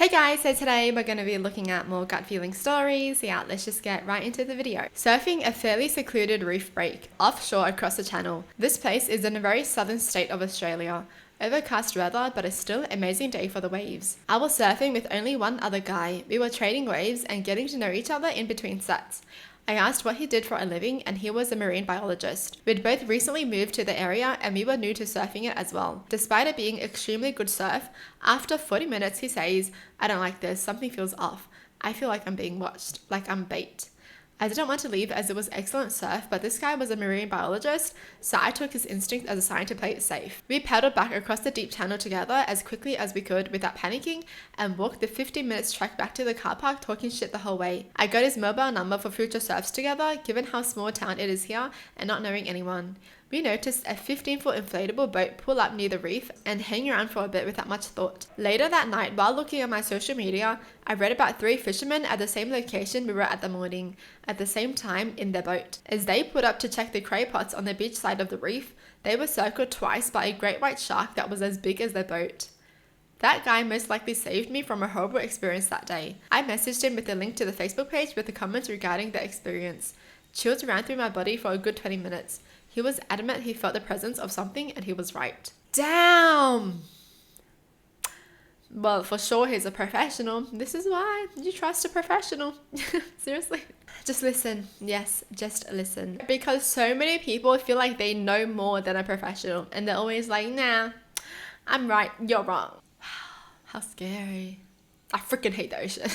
Hey guys, so today we're going to be looking at more gut feeling stories. Yeah, let's just get right into the video. Surfing a fairly secluded reef break offshore across the channel. This place is in a very southern state of Australia. Overcast weather, but a still amazing day for the waves. I was surfing with only one other guy. We were trading waves and getting to know each other in between sets. I asked what he did for a living and he was a marine biologist. We'd both recently moved to the area and we were new to surfing it as well. Despite it being extremely good surf, after 40 minutes he says, "I don't like this, something feels off. I feel like I'm being watched, like I'm bait." I didn't want to leave as it was excellent surf, but this guy was a marine biologist, so I took his instinct as a sign to play it safe. We paddled back across the deep channel together as quickly as we could without panicking and walked the 15 minutes trek back to the car park talking shit the whole way. I got his mobile number for future surfs together, given how small town it is here and not knowing anyone. We noticed a 15-foot inflatable boat pull up near the reef and hang around for a bit without much thought. Later that night, while looking at my social media, I read about 3 fishermen at the same location we were at the morning, at the same time in their boat. As they put up to check the cray pots on the beach side of the reef, they were circled twice by a great white shark that was as big as their boat. That guy most likely saved me from a horrible experience that day. I messaged him with a link to the Facebook page with a comment regarding the experience. Chills ran through my body for a good 20 minutes. He was adamant he felt the presence of something and he was right. Damn! Well, for sure he's a professional. This is why you trust a professional. Seriously. Just listen. Yes, just listen. Because so many people feel like they know more than a professional and they're always like, nah, I'm right, you're wrong. How scary. I freaking hate the ocean.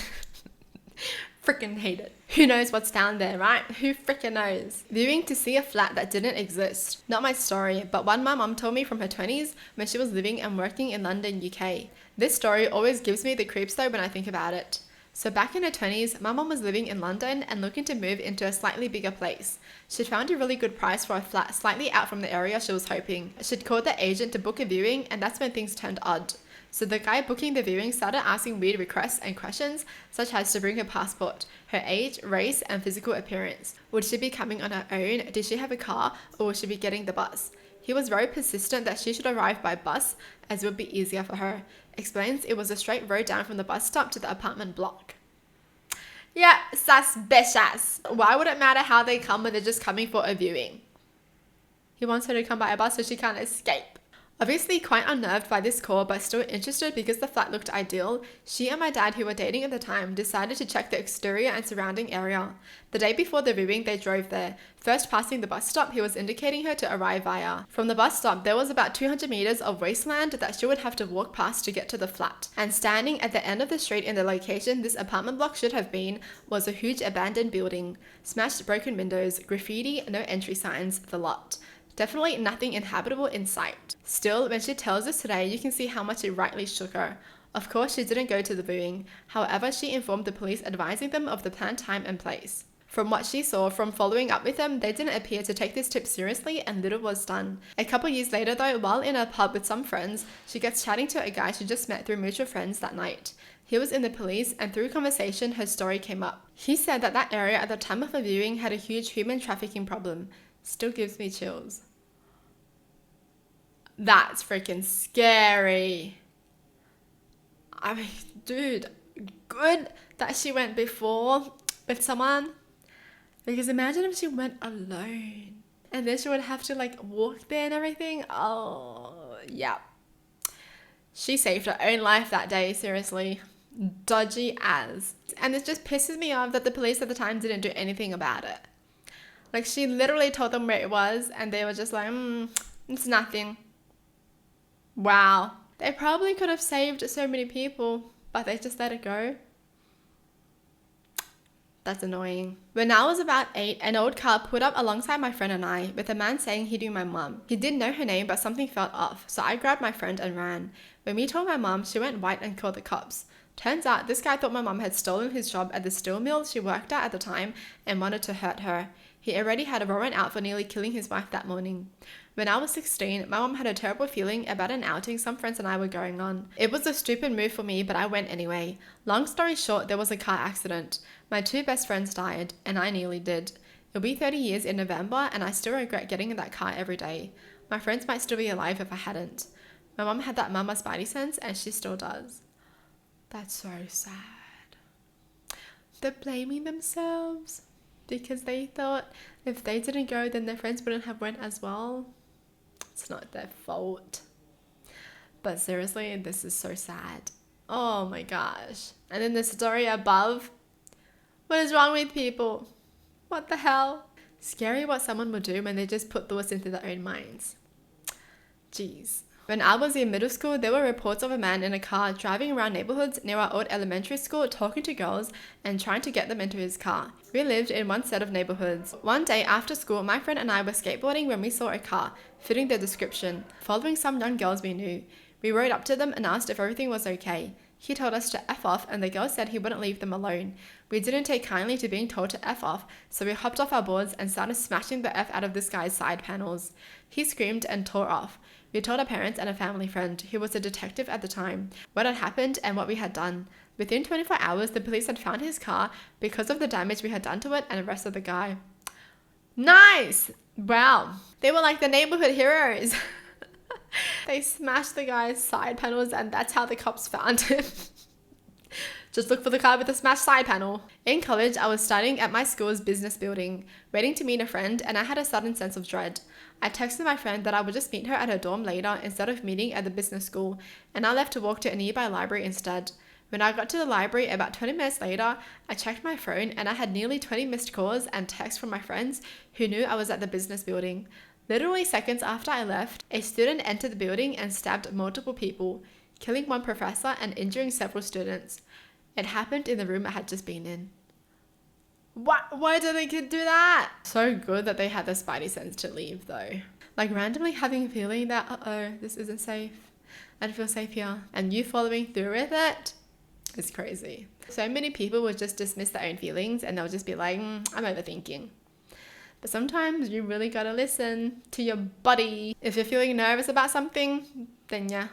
Freaking hate it. Who knows what's down there, right? Who freaking knows? Viewing to see a flat that didn't exist. Not my story, but one my mom told me from her 20s when she was living and working in London, UK. This story always gives me the creeps though when I think about it. So back in her 20s, my mom was living in London and looking to move into a slightly bigger place. She'd found a really good price for a flat slightly out from the area she was hoping. She'd called the agent to book a viewing and that's when things turned odd. So the guy booking the viewing started asking weird requests and questions, such as to bring her passport, her age, race, and physical appearance. Would she be coming on her own? Did she have a car? Or would she be getting the bus? He was very persistent that she should arrive by bus, as it would be easier for her. Explains it was a straight road down from the bus stop to the apartment block. Yeah, suspicious. Why would it matter how they come when they're just coming for a viewing? He wants her to come by a bus so she can't escape. Obviously quite unnerved by this call but still interested because the flat looked ideal, she and my dad, who were dating at the time, decided to check the exterior and surrounding area. The day before the viewing they drove there. First passing the bus stop he was indicating her to arrive via. From the bus stop there was about 200 meters of wasteland that she would have to walk past to get to the flat. And standing at the end of the street in the location this apartment block should have been was a huge abandoned building. Smashed broken windows, graffiti, no entry signs, the lot. Definitely nothing inhabitable in sight. Still, when she tells us today, you can see how much it rightly shook her. Of course, she didn't go to the viewing. However, she informed the police, advising them of the planned time and place. From what she saw from following up with them, they didn't appear to take this tip seriously and little was done. A couple years later though, while in a pub with some friends, she gets chatting to a guy she just met through mutual friends that night. He was in the police and through conversation her story came up. He said that that area at the time of the viewing had a huge human trafficking problem. Still gives me chills. That's freaking scary. I mean, dude, good that she went before with someone. Because imagine if she went alone. And then she would have to like walk there and everything. Oh, yeah. She saved her own life that day, seriously. Dodgy as. And it just pisses me off that the police at the time didn't do anything about it. Like she literally told them where it was and they were just like, it's nothing. Wow. They probably could have saved so many people, but they just let it go. That's annoying. When I was about 8, an old car pulled up alongside my friend and I, with a man saying he knew my mum. He did know her name, but something felt off, so I grabbed my friend and ran. When we told my mum, she went white and called the cops. Turns out this guy thought my mum had stolen his job at the steel mill she worked at the time and wanted to hurt her. He already had a warrant out for nearly killing his wife that morning. When I was 16, my mom had a terrible feeling about an outing some friends and I were going on. It was a stupid move for me, but I went anyway. Long story short, there was a car accident. My 2 best friends died, and I nearly did. It'll be 30 years in November, and I still regret getting in that car every day. My friends might still be alive if I hadn't. My mom had that mama spidey sense, and she still does. That's so sad. They're blaming themselves because they thought if they didn't go, then their friends wouldn't have went as well. It's not their fault. But seriously, this is so sad. Oh my gosh. And then the story above. What is wrong with people? What the hell? Scary what someone will do when they just put thoughts into their own minds. Jeez. When I was in middle school, there were reports of a man in a car driving around neighborhoods near our old elementary school, talking to girls and trying to get them into his car. We lived in one set of neighborhoods. One day after school, my friend and I were skateboarding when we saw a car, fitting the description, following some young girls we knew. We rode up to them and asked if everything was okay. He told us to F off, and the girl said he wouldn't leave them alone. We didn't take kindly to being told to F off, so we hopped off our boards and started smashing the F out of this guy's side panels. He screamed and tore off. We told our parents and a family friend, who was a detective at the time, what had happened and what we had done. Within 24 hours, the police had found his car because of the damage we had done to it and arrested the guy. Nice! Wow. They were like the neighborhood heroes. They smashed the guy's side panels and that's how the cops found him. Just look for the car with the smashed side panel. In college, I was studying at my school's business building, waiting to meet a friend, and I had a sudden sense of dread. I texted my friend that I would just meet her at her dorm later instead of meeting at the business school, and I left to walk to a nearby library instead. When I got to the library about 20 minutes later, I checked my phone and I had nearly 20 missed calls and texts from my friends who knew I was at the business building. Literally seconds after I left, a student entered the building and stabbed multiple people, killing one professor and injuring several students. It happened in the room I had just been in. Why did the kid do that? So good that they had the spidey sense to leave though. Like randomly having a feeling that, uh-oh, this isn't safe. I don't feel safe here. And you following through with it is crazy. So many people would just dismiss their own feelings and they'll just be like, I'm overthinking. But sometimes you really gotta listen to your body. If you're feeling nervous about something, then yeah,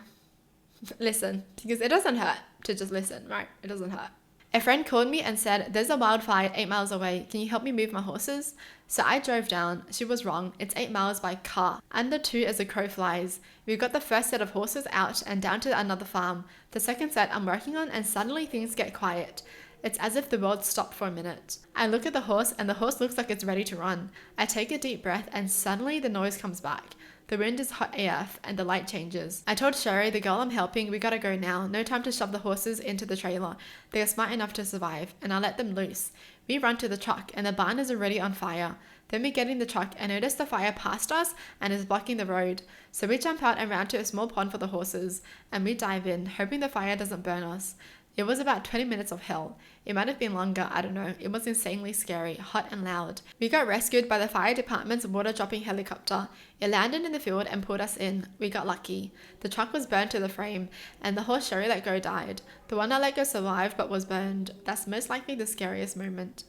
listen. Because it doesn't hurt to just listen, right? It doesn't hurt. A friend called me and said, there's a wildfire 8 miles away. Can you help me move my horses? So I drove down. She was wrong. It's 8 miles by car. Under 2 as a crow flies. We got the first set of horses out and down to another farm. The second set I'm working on and suddenly things get quiet. It's as if the world stopped for a minute. I look at the horse and the horse looks like it's ready to run. I take a deep breath and suddenly the noise comes back. The wind is hot AF and the light changes. I told Sherry, the girl I'm helping, we gotta go now. No time to shove the horses into the trailer. They are smart enough to survive, and I let them loose. We run to the truck and the barn is already on fire. Then we get in the truck and notice the fire past us and is blocking the road. So we jump out and round to a small pond for the horses, and we dive in, hoping the fire doesn't burn us. It was about 20 minutes of hell. It might have been longer, I don't know. It was insanely scary, hot and loud. We got rescued by the fire department's water-dropping helicopter. It landed in the field and pulled us in. We got lucky. The truck was burned to the frame, and the horse Sherry let go died. The one I let go survived but was burned. That's most likely the scariest moment.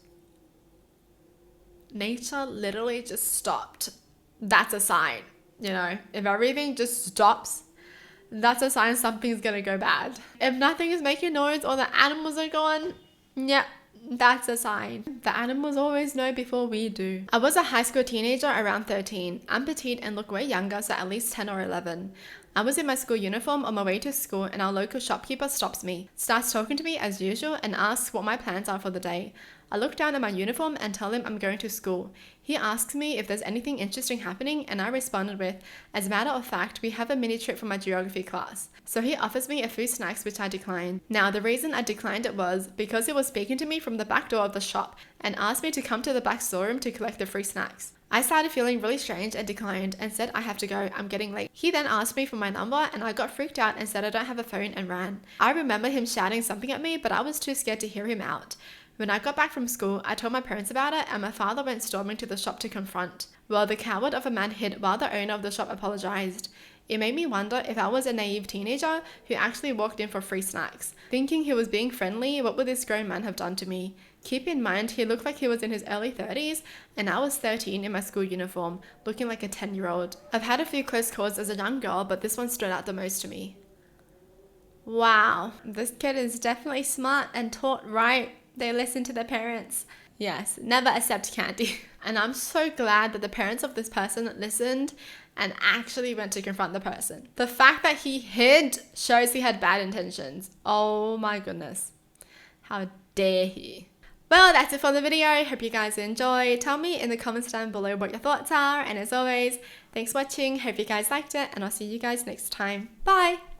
Nature literally just stopped. That's a sign, you know? If everything just stops, that's a sign something's gonna go bad. If nothing is making noise or the animals are gone, yeah, that's a sign. The animals always know before we do. I was a high school teenager around 13. I'm petite and look way younger, so at least 10 or 11. I was in my school uniform on my way to school and our local shopkeeper stops me, starts talking to me as usual and asks what my plans are for the day. I look down at my uniform and tell him I'm going to school. He asks me if there's anything interesting happening and I responded with, as a matter of fact, we have a mini trip for my geography class. So he offers me a few snacks which I declined. Now the reason I declined it was because he was speaking to me from the back door of the shop and asked me to come to the back storeroom to collect the free snacks. I started feeling really strange and declined and said I have to go, I'm getting late. He then asked me for my number and I got freaked out and said I don't have a phone and ran. I remember him shouting something at me but I was too scared to hear him out. When I got back from school, I told my parents about it and my father went storming to the shop to confront. Well, the coward of a man hid while the owner of the shop apologized. It made me wonder if I was a naive teenager who actually walked in for free snacks. Thinking he was being friendly, what would this grown man have done to me? Keep in mind, he looked like he was in his early 30s and I was 13 in my school uniform, looking like a 10-year-old. I've had a few close calls as a young girl, but this one stood out the most to me. Wow, this kid is definitely smart and taught right. They listen to their parents. Yes, never accept candy. And I'm so glad that the parents of this person listened and actually went to confront the person. The fact that he hid shows he had bad intentions. Oh my goodness. How dare he? Well, that's it for the video. Hope you guys enjoyed. Tell me in the comments down below what your thoughts are. And as always, thanks for watching. Hope you guys liked it. And I'll see you guys next time. Bye.